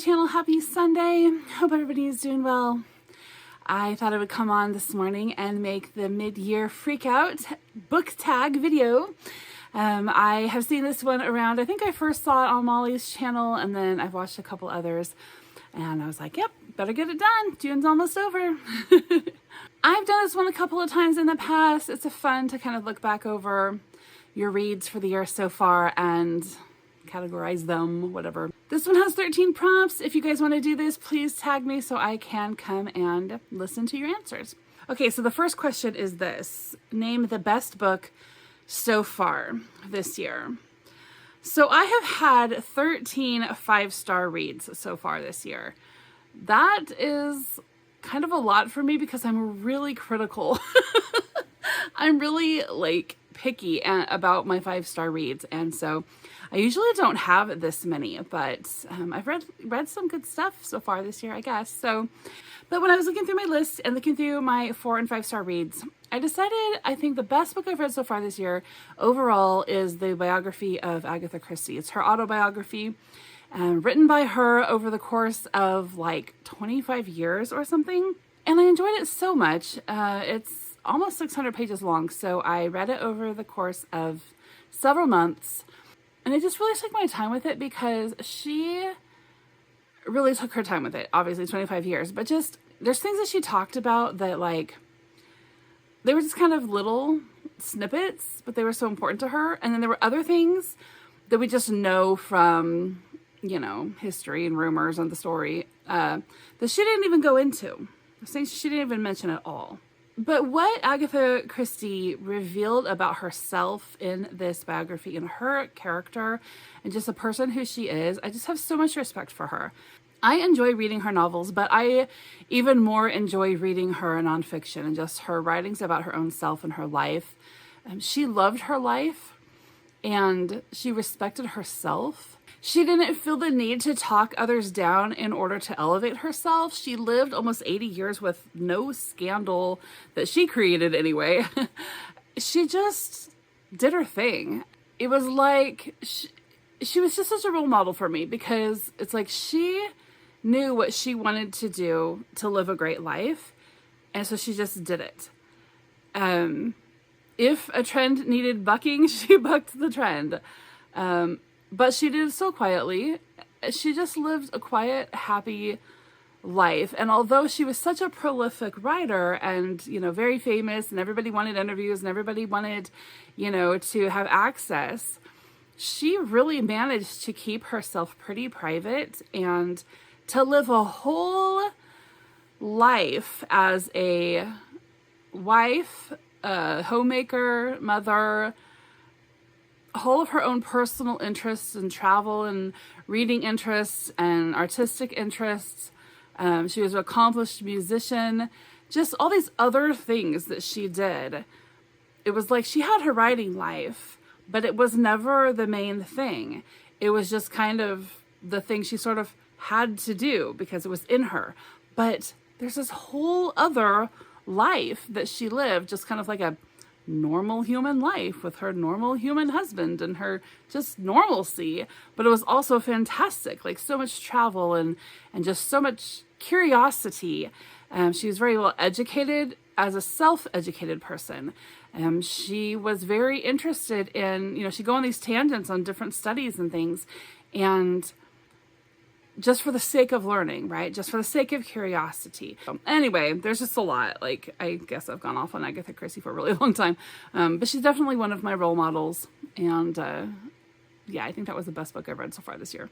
channel. Happy Sunday. Hope everybody is doing well. I thought I would come on this morning and make the mid-year Freakout book tag video. I have seen this one around. I think I first saw it on Molly's channel, and then I've watched a couple others. And I was like, yep, better get it done. June's almost over. I've done this one a couple of times in the past. It's a fun to kind of look back over your reads for the year so far and categorize them, whatever. This one has 13 prompts. If you guys want to do this, please tag me so I can come and listen to your answers. Okay, so the first question is this. Name the best book so far this year. So I have had 13 5-star reads so far this year. That is kind of a lot for me because I'm really critical. I'm really picky about my 5-star reads, and so I usually don't have this many, but I've read some good stuff so far this year, I guess. So, but when I was looking through my list and looking through my 4- and 5-star reads, I decided I think the best book I've read so far this year overall is the biography of Agatha Christie. It's her autobiography, written by her over the course of 25 years or something, and I enjoyed it so much. It's almost 600 pages long, so I read it over the course of several months. And I just really took my time with it because she really took her time with it. Obviously 25 years, but just there's things that she talked about that they were just kind of little snippets, but they were so important to her. And then there were other things that we just know from, history and rumors and the story that she didn't even go into. Things she didn't even mention at all. But what Agatha Christie revealed about herself in this biography and her character and just the person who she is, I just have so much respect for her. I enjoy reading her novels, but I even more enjoy reading her nonfiction and just her writings about her own self and her life. She loved her life and she respected herself. She didn't feel the need to talk others down in order to elevate herself. She lived almost 80 years with no scandal that she created anyway. She just did her thing. It was she was just such a role model for me because it's she knew what she wanted to do to live a great life. And so she just did it. If a trend needed bucking, she bucked the trend. But she did it so quietly. She just lived a quiet, happy life. And although she was such a prolific writer and, very famous and everybody wanted interviews and everybody wanted, to have access, she really managed to keep herself pretty private and to live a whole life as a wife, a homemaker, mother, whole of her own personal interests and travel and reading interests and artistic interests. She was an accomplished musician, just all these other things that she did. It was she had her writing life, but it was never the main thing. It was just kind of the thing she sort of had to do because it was in her. But there's this whole other life that she lived, just kind of like a normal human life with her normal human husband and her just normalcy, but it was also fantastic, so much travel and just so much curiosity. She was very well educated as a self-educated person. She was very interested in, she'd go on these tangents on different studies and things, and just for the sake of learning, right? Just for the sake of curiosity. Anyway, there's just a lot. I guess I've gone off on Agatha Christie for a really long time. But she's definitely one of my role models. And yeah, I think that was the best book I've read so far this year.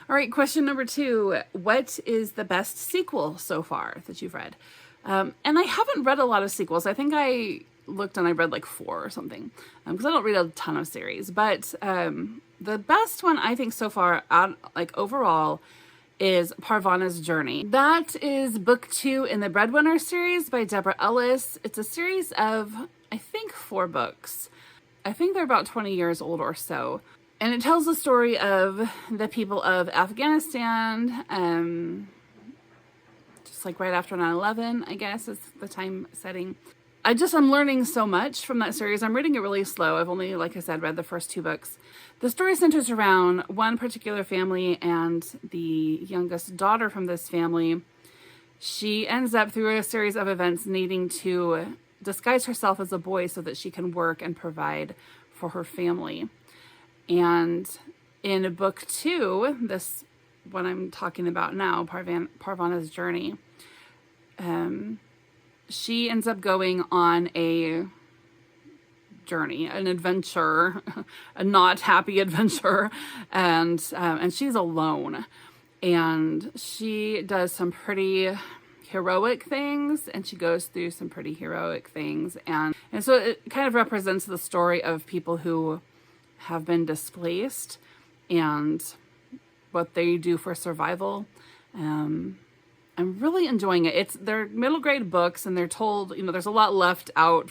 All right, question number 2. What is the best sequel so far that you've read? And I haven't read a lot of sequels. I think I looked and I read 4 or something. Because I don't read a ton of series. But the best one I think so far, overall, is Parvana's Journey. That is book 2 in the Breadwinner series by Deborah Ellis. It's a series of, I think, 4 books. I think they're about 20 years old or so. And it tells the story of the people of Afghanistan, just right after 9/11, I guess, is the time setting. I'm learning so much from that series. I'm reading it really slow. I've only, like I said, read the first 2 books. The story centers around one particular family and the youngest daughter from this family. She ends up, through a series of events, needing to disguise herself as a boy so that she can work and provide for her family. And in book 2, this what I'm talking about now, Parvana's journey, she ends up going on a journey, an adventure, a not happy adventure, and she's alone, and she does some pretty heroic things, and she goes through some pretty heroic things, and so it kind of represents the story of people who have been displaced and what they do for survival. I'm really enjoying it. They're middle grade books, and they're told, there's a lot left out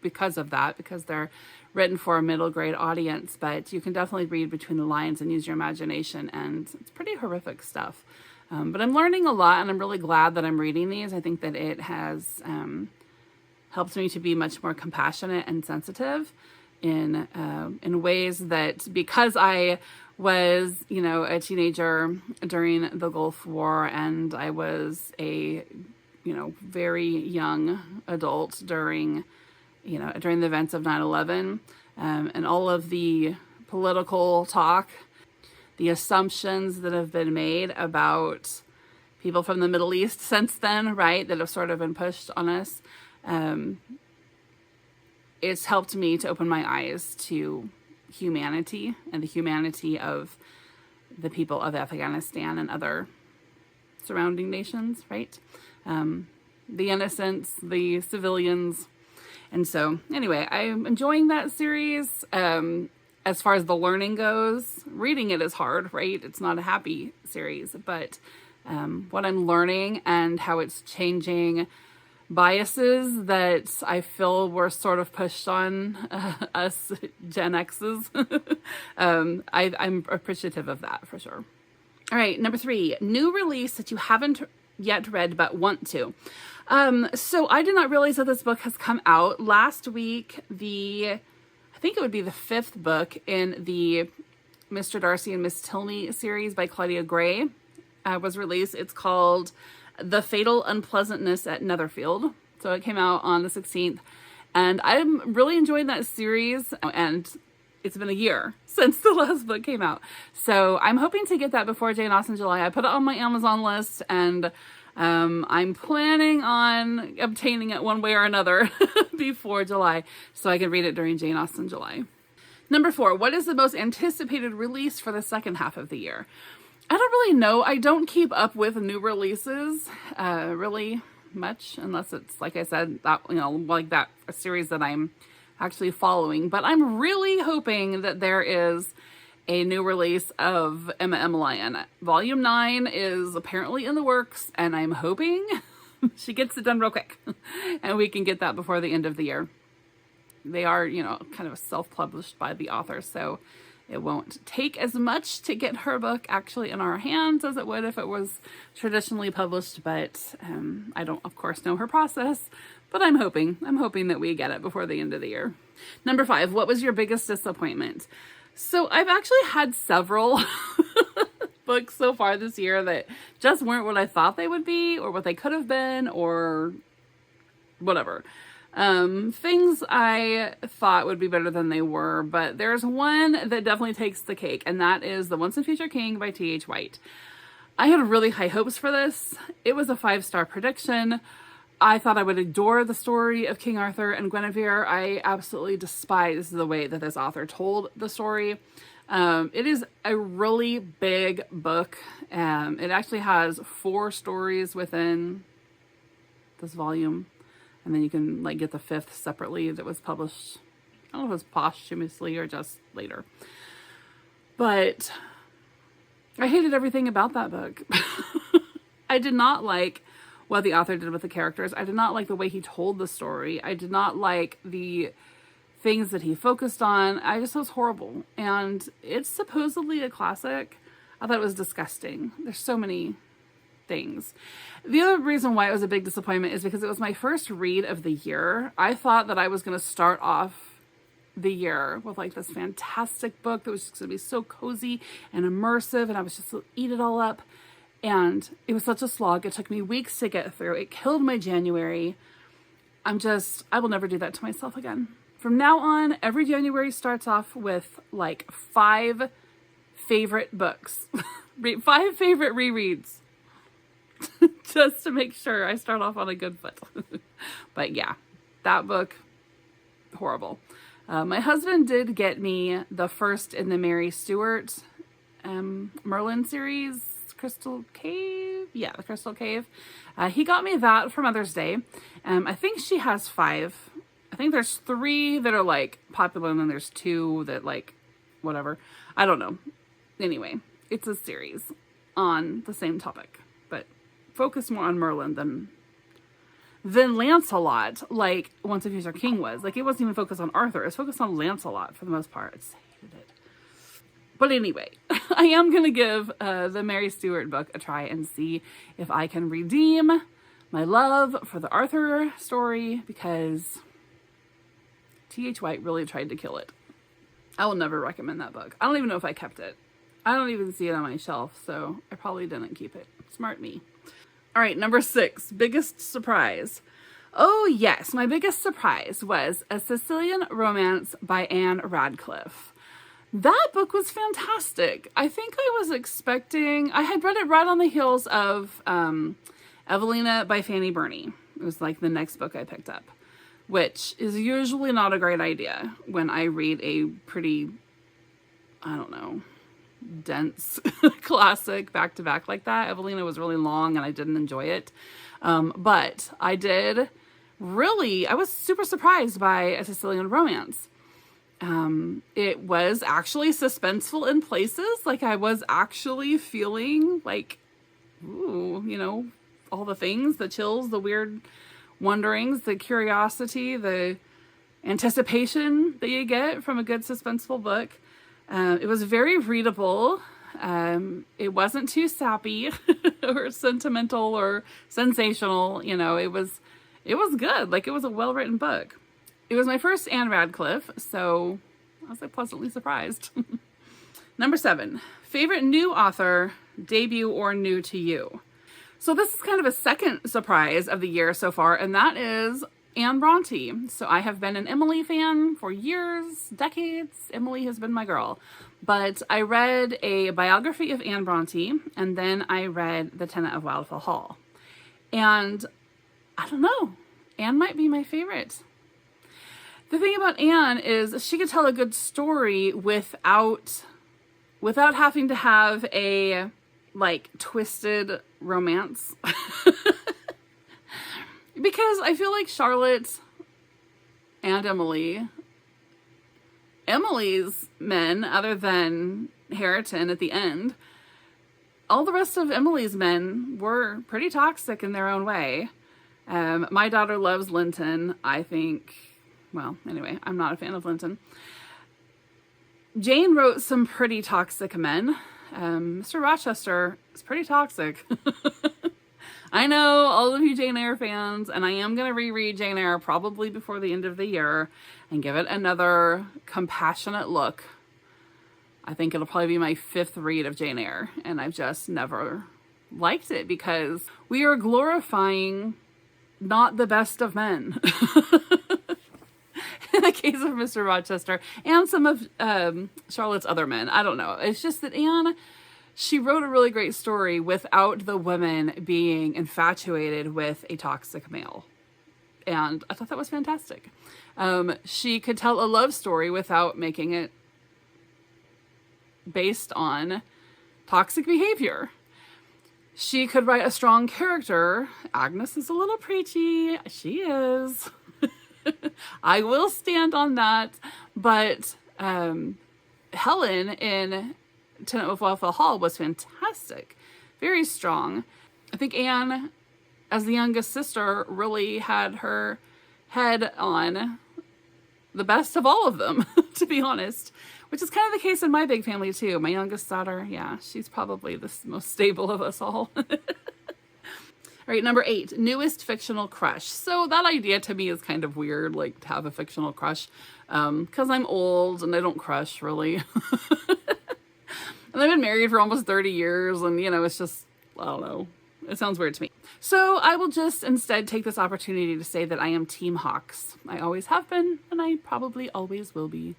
because of that, because they're written for a middle grade audience, but you can definitely read between the lines and use your imagination, and it's pretty horrific stuff. But I'm learning a lot, and I'm really glad that I'm reading these. I think that it has helped me to be much more compassionate and sensitive in ways that, because I was, a teenager during the Gulf War, and I was a, very young adult during the events of 9/11, and all of the political talk, the assumptions that have been made about people from the Middle East since then, right, that have sort of been pushed on us. It's helped me to open my eyes to humanity and the humanity of the people of Afghanistan and other surrounding nations, right? The innocents, the civilians. And so anyway, I'm enjoying that series. As far as the learning goes, reading it is hard, right? It's not a happy series, but what I'm learning and how it's changing biases that I feel were sort of pushed on us Gen X's. I'm appreciative of that for sure. All right, number 3, new release that you haven't yet read but want to. So I did not realize that this book has come out. Last week, I think it would be the 5th book in the Mr. Darcy and Miss Tilney series by Claudia Gray was released. It's called The Fatal Unpleasantness at Netherfield. So it came out on the 16th. And I'm really enjoying that series. And it's been a year since the last book came out. So I'm hoping to get that before Jane Austen July. I put it on my Amazon list, and I'm planning on obtaining it one way or another before July so I can read it during Jane Austen July. Number 4, what is the most anticipated release for the second half of the year? I don't really know. I don't keep up with new releases really much, unless it's, like I said, that like that a series that I'm actually following. But I'm really hoping that there is a new release of Emma Lion. Volume 9 is apparently in the works, and I'm hoping she gets it done real quick and we can get that before the end of the year. They are, kind of self-published by the author, so it won't take as much to get her book actually in our hands as it would if it was traditionally published, but I don't, of course, know her process, but I'm hoping that we get it before the end of the year. Number 5, what was your biggest disappointment? So I've actually had several books so far this year that just weren't what I thought they would be, or what they could have been, or whatever. Things I thought would be better than they were, but there's one that definitely takes the cake, and that is The Once and Future King by T.H. White. I had really high hopes for this. It was a 5-star prediction. I thought I would adore the story of King Arthur and Guinevere. I absolutely despise the way that this author told the story. It is a really big book. It actually has 4 stories within this volume. And then you can get the 5th separately that was published. I don't know if it was posthumously or just later. But I hated everything about that book. I did not like what the author did with the characters. I did not like the way he told the story. I did not like the things that he focused on. I just thought it was horrible. And it's supposedly a classic. I thought it was disgusting. There's so many things. The other reason why it was a big disappointment is because it was my first read of the year. I thought that I was going to start off the year with like this fantastic book that was just going to be so cozy and immersive, and I was just going to eat it all up. And it was such a slog. It took me weeks to get through. It killed my January. I will never do that to myself again. From now on, every January starts off with like 5 favorite books, 5 favorite rereads, just to make sure I start off on a good foot. But yeah, that book, horrible. My husband did get me the first in the Mary Stewart Merlin series, Crystal Cave. Yeah, the Crystal Cave. He got me that for Mother's Day. I think she has 5. I think there's 3 that are like popular, and then there's 2 that like whatever. I don't know. Anyway, it's a series on the same topic, but focus more on Merlin than Lancelot, like Once a Future King was. Like, it wasn't even focused on Arthur. It was focused on Lancelot for the most part. I just hated it. But anyway, I am going to give the Mary Stewart book a try and see if I can redeem my love for the Arthur story, because T.H. White really tried to kill it. I will never recommend that book. I don't even know if I kept it. I don't even see it on my shelf, so I probably didn't keep it. Smart me. All right, number 6, biggest surprise. Oh yes, my biggest surprise was A Sicilian Romance by Anne Radcliffe. That book was fantastic. I think I was expecting, I had read it right on the heels of Evelina by Fanny Burney. It was like the next book I picked up, which is usually not a great idea when I read a pretty, I don't know, dense classic back to back like that. Evelina was really long and I didn't enjoy it. But I was super surprised by A Sicilian Romance. It was actually suspenseful in places. Like, I was actually feeling like, ooh, you know, all the things, the chills, the weird wonderings, the curiosity, the anticipation that you get from a good suspenseful book. It was very readable. It wasn't too sappy or sentimental or sensational. You know, it was good. Like, it was a well-written book. It was my first Anne Radcliffe, so I was like pleasantly surprised. Number 7, favorite new author, debut or new to you. So this is kind of a second surprise of the year so far, and that is Anne Bronte. So I have been an Emily fan for years, decades. Emily has been my girl. But I read a biography of Anne Bronte, and then I read The Tenant of Wildfowl Hall. And I don't know, Anne might be my favorite. The thing about Anne is she could tell a good story without having to have a, like, twisted romance. Because I feel like Charlotte and Emily's men, other than Hareton at the end, all the rest of Emily's men were pretty toxic in their own way. My daughter loves Linton. I think, well, anyway, I'm not a fan of Linton. Jane wrote some pretty toxic men. Mr. Rochester is pretty toxic. I know all of you Jane Eyre fans, and I am going to reread Jane Eyre probably before the end of the year and give it another compassionate look. I think it'll probably be my 5th read of Jane Eyre, and I've just never liked it because we are glorifying not the best of men. In the case of Mr. Rochester and some of Charlotte's other men. I don't know. It's just that Anne, she wrote a really great story without the woman being infatuated with a toxic male. And I thought that was fantastic. She could tell a love story without making it based on toxic behavior. She could write a strong character. Agnes is a little preachy. She is. I will stand on that. But Helen in Tenant of Wildfowl Hall was fantastic. Very strong. I think Anne, as the youngest sister, really had her head on the best of all of them, to be honest. Which is kind of the case in my big family, too. My youngest daughter, yeah, she's probably the most stable of us all. All right, number 8, newest fictional crush. So that idea to me is kind of weird, like to have a fictional crush, because I'm old and I don't crush really. And I've been married for almost 30 years and, it's just, I don't know. It sounds weird to me. So I will just instead take this opportunity to say that I am Team Hawks. I always have been, and I probably always will be.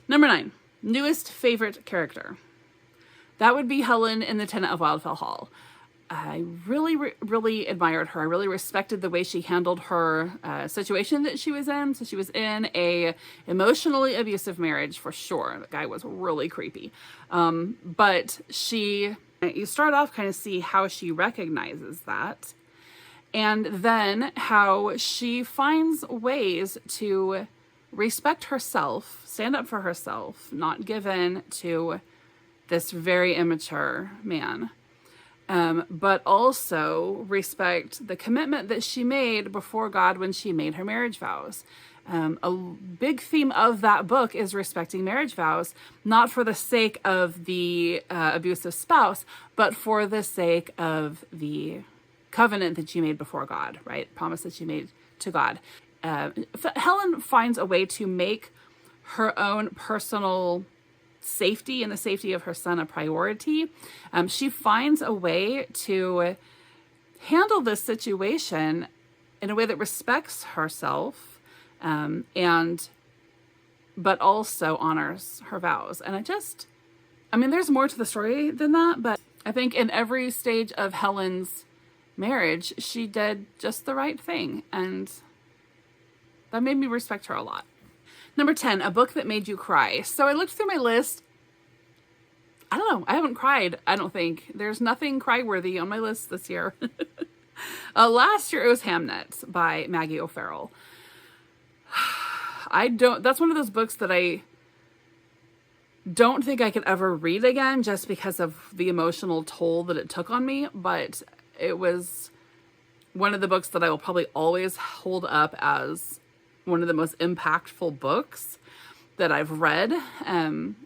Number 9, newest favorite character. That would be Helen in the Tenant of Wildfowl Hall. I really admired her. I really respected the way she handled her situation that she was in. So she was in a emotionally abusive marriage for sure. The guy was really creepy. But you start off kind of see how she recognizes that. And then how she finds ways to respect herself, stand up for herself, not give in to this very immature man. But also respect the commitment that she made before God when she made her marriage vows. A big theme of that book is respecting marriage vows, not for the sake of the abusive spouse, but for the sake of the covenant that you made before God, right? Promise that you made to God. Helen finds a way to make her own personal safety and the safety of her son a priority. She finds a way to handle this situation in a way that respects herself, but also honors her vows. And there's more to the story than that, but I think in every stage of Helen's marriage, she did just the right thing. And that made me respect her a lot. Number 10, a book that made you cry. So I looked through my list. I don't know. I haven't cried, I don't think. There's nothing cry-worthy on my list this year. Last year it was Hamnet by Maggie O'Farrell. That's one of those books that I don't think I could ever read again just because of the emotional toll that it took on me. But it was one of the books that I will probably always hold up as one of the most impactful books that I've read. And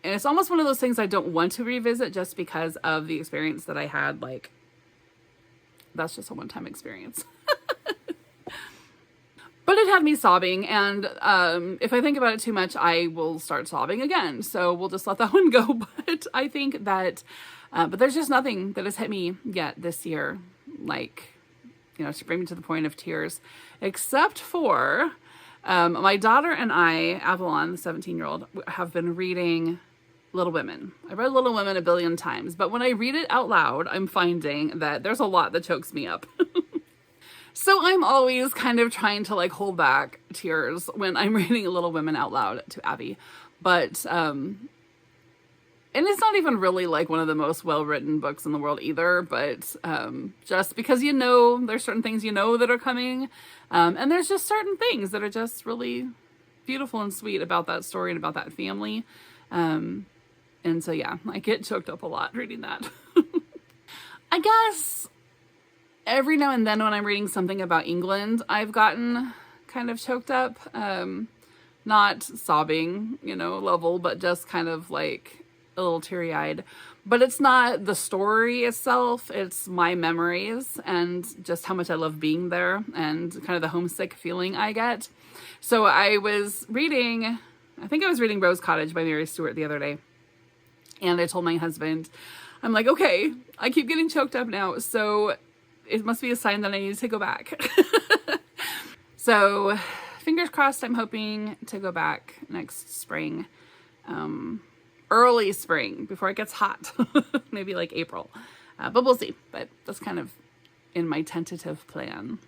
it's almost one of those things I don't want to revisit just because of the experience that I had. Like, that's just a one-time experience. But it had me sobbing, and if I think about it too much, I will start sobbing again. So we'll just let that one go. But I think that, but there's just nothing that has hit me yet this year, like, to bring me to the point of tears, except for my daughter and I, Avalon, the 17-year-old, have been reading Little Women. I've read Little Women a billion times, but when I read it out loud, I'm finding that there's a lot that chokes me up. So I'm always kind of trying to hold back tears when I'm reading Little Women out loud to Abby. But, and it's not even really one of the most well-written books in the world either, but just because there's certain things that are coming, and there's just certain things that are just really beautiful and sweet about that story and about that family. And so, yeah, I get choked up a lot reading that. I guess every now and then when I'm reading something about England, I've gotten kind of choked up. Not sobbing, level, but just kind of a little teary-eyed. But it's not the story itself, it's my memories and just how much I love being there and kind of the homesick feeling I get. So I was reading Rose Cottage by Mary Stewart the other day. And I told my husband, I'm like, okay, I keep getting choked up now, so it must be a sign that I need to go back. So fingers crossed, I'm hoping to go back next spring. Early spring, before it gets hot. Maybe April. But we'll see. But that's kind of in my tentative plan.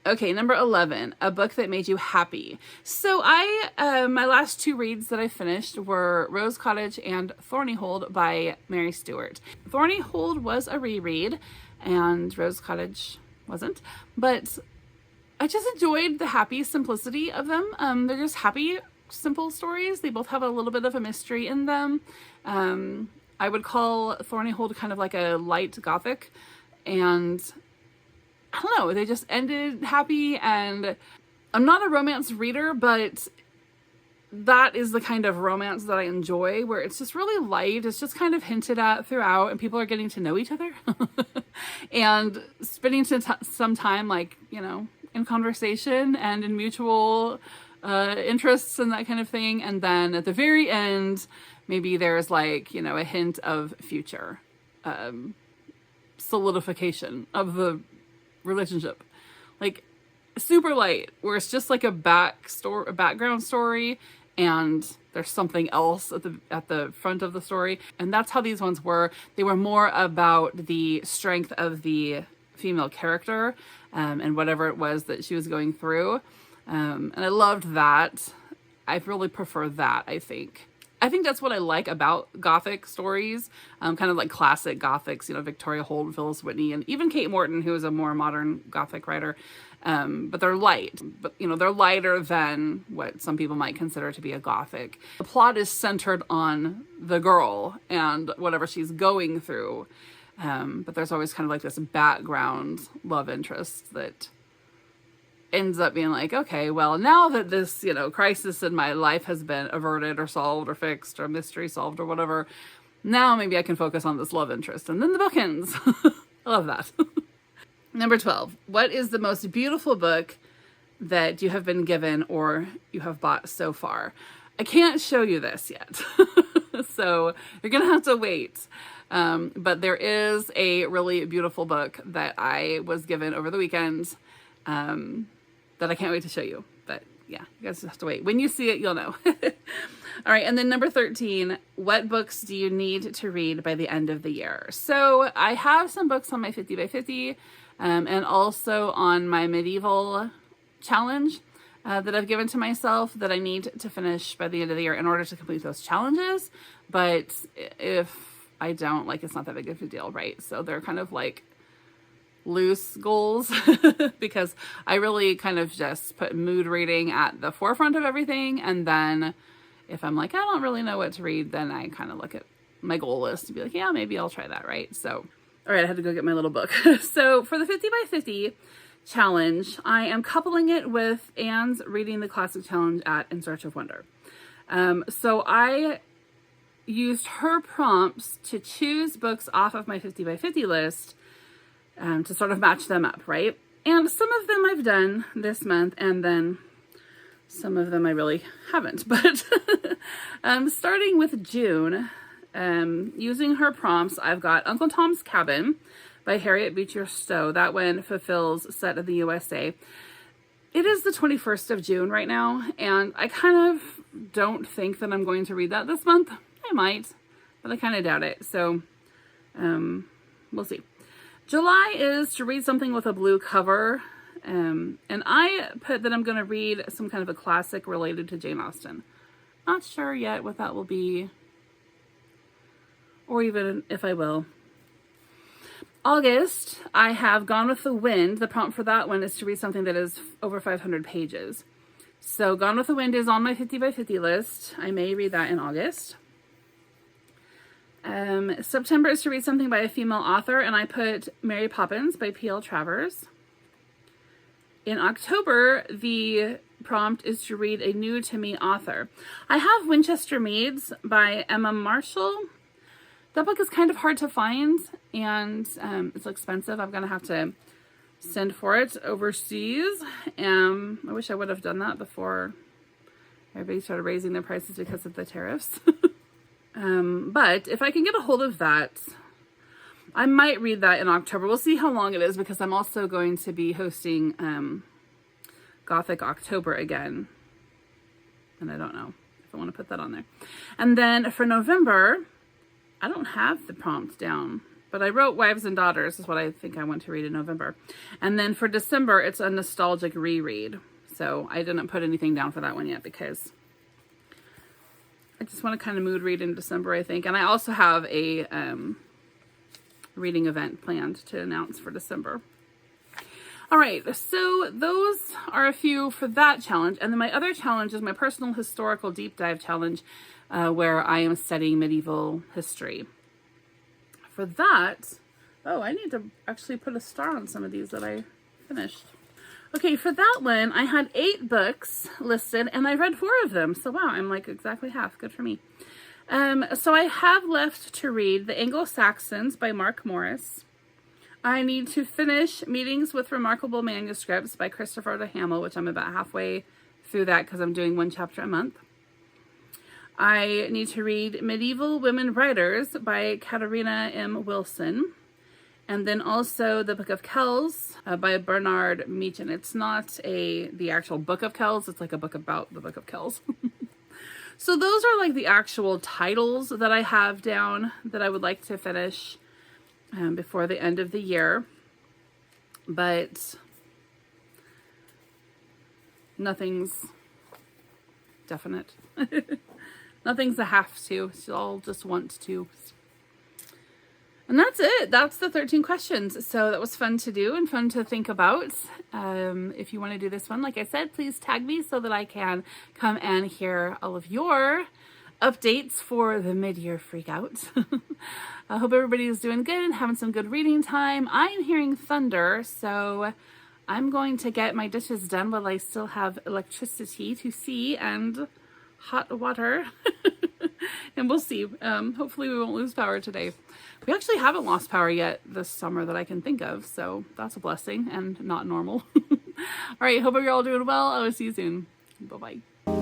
Okay, number 11, a book that made you happy. So my last 2 reads that I finished were Rose Cottage and Thornyhold by Mary Stewart. Thornyhold was a reread, and Rose Cottage wasn't. But I just enjoyed the happy simplicity of them. They're just happy, simple stories. They both have a little bit of a mystery in them. I would call Thornyhold kind of like a light gothic, and I don't know, they just ended happy. And I'm not a romance reader, but that is the kind of romance that I enjoy, where it's just really light. It's just kind of hinted at throughout, and people are getting to know each other and spending some time, like, you know, in conversation and in mutual interests and that kind of thing. And then at the very end, maybe there's, like, you know, a hint of future solidification of the relationship. Like, super light, where it's just like a background story, and there's something else at the front of the story. And that's how these ones were. They were more about the strength of the female character and whatever it was that she was going through. And I loved that. I really prefer that, I think. I think that's what I like about Gothic stories, kind of like classic Gothics, you know, Victoria Holt, Phyllis Whitney, and even Kate Morton, who is a more modern Gothic writer. But they're light, but, you know, they're lighter than what some people might consider to be a Gothic. The plot is centered on the girl and whatever she's going through. But there's always kind of like this background love interest that ends up being like, okay, well, now that this, you know, crisis in my life has been averted or solved or fixed or mystery solved or whatever, now maybe I can focus on this love interest. And then the book ends. I love that. Number 12, what is the most beautiful book that you have been given or you have bought so far? I can't show you this yet, so you're going to have to wait. But there is a really beautiful book that I was given over the weekend that I can't wait to show you. But yeah, you guys just have to wait. When you see it, you'll know. All right, and then number 13, what books do you need to read by the end of the year? So I have some books on my 50 by 50 and also on my medieval challenge that I've given to myself that I need to finish by the end of the year in order to complete those challenges. But if I don't, like, it's not that big of a deal, right? So they're kind of like loose goals because I really kind of just put mood reading at the forefront of everything. And then if I'm like, I don't really know what to read, then I kind of look at my goal list to be like, yeah, maybe I'll try that, right? So, all right, I had to go get my little book. So for the 50 by 50 challenge, I am coupling it with Anne's Reading the Classic Challenge at In Search of Wonder. So I used her prompts to choose books off of my 50 by 50 list to sort of match them up, right? And some of them I've done this month, and then some of them I really haven't. But starting with June, using her prompts, I've got Uncle Tom's Cabin by Harriet Beecher Stowe. That one fulfills set in the USA. It is the 21st of June right now, and I kind of don't think that I'm going to read that this month. I might, but I kind of doubt it. So we'll see. July is to read something with a blue cover. And I put that I'm going to read some kind of a classic related to Jane Austen. Not sure yet what that will be, or even if I will. August, I have Gone with the Wind. The prompt for that one is to read something that is over 500 pages. So Gone with the Wind is on my 50 by 50 list. I may read that in August. September is to read something by a female author, and I put Mary Poppins by P.L. Travers. In October, the prompt is to read a new to me author. I have Winchester Meads by Emma Marshall. That book is kind of hard to find, and it's expensive. I'm going to have to send for it overseas. I wish I would have done that before everybody started raising their prices because of the tariffs. But if I can get a hold of that, I might read that in October. We'll see how long it is, because I'm also going to be hosting Gothic October again. And I don't know if I want to put that on there. And then for November, I don't have the prompt down, but I wrote Wives and Daughters is what I think I want to read in November. And then for December, it's a nostalgic reread. So I didn't put anything down for that one yet, because I just want to kind of mood read in December, I think. And I also have a reading event planned to announce for December. All right, so those are a few for that challenge. And then my other challenge is my personal historical deep dive challenge, where I am studying medieval history. For that, oh, I need to actually put a star on some of these that I finished. Okay, for that one, I had 8 books listed and I read 4 of them. So wow, I'm like exactly half. Good for me. So I have left to read The Anglo-Saxons by Mark Morris. I need to finish Meetings with Remarkable Manuscripts by Christopher de Hamel, which I'm about halfway through that because I'm doing 1 chapter a month. I need to read Medieval Women Writers by Katarina M. Wilson. And then also the Book of Kells by Bernard Meachin. It's not the actual Book of Kells. It's like a book about the Book of Kells. So those are like the actual titles that I have down that I would like to finish before the end of the year. But nothing's definite. Nothing's a have to. It's all just want to. And that's it. That's the 13 questions. So that was fun to do and fun to think about. If you want to do this one, like I said, please tag me so that I can come and hear all of your updates for the mid-year freakout. I hope everybody is doing good and having some good reading time. I'm hearing thunder, so I'm going to get my dishes done while I still have electricity to see and hot water. And we'll see. Hopefully we won't lose power today. We actually haven't lost power yet this summer that I can think of, so that's a blessing and not normal. All right, hope you're all doing well. I will see you soon. Bye-bye.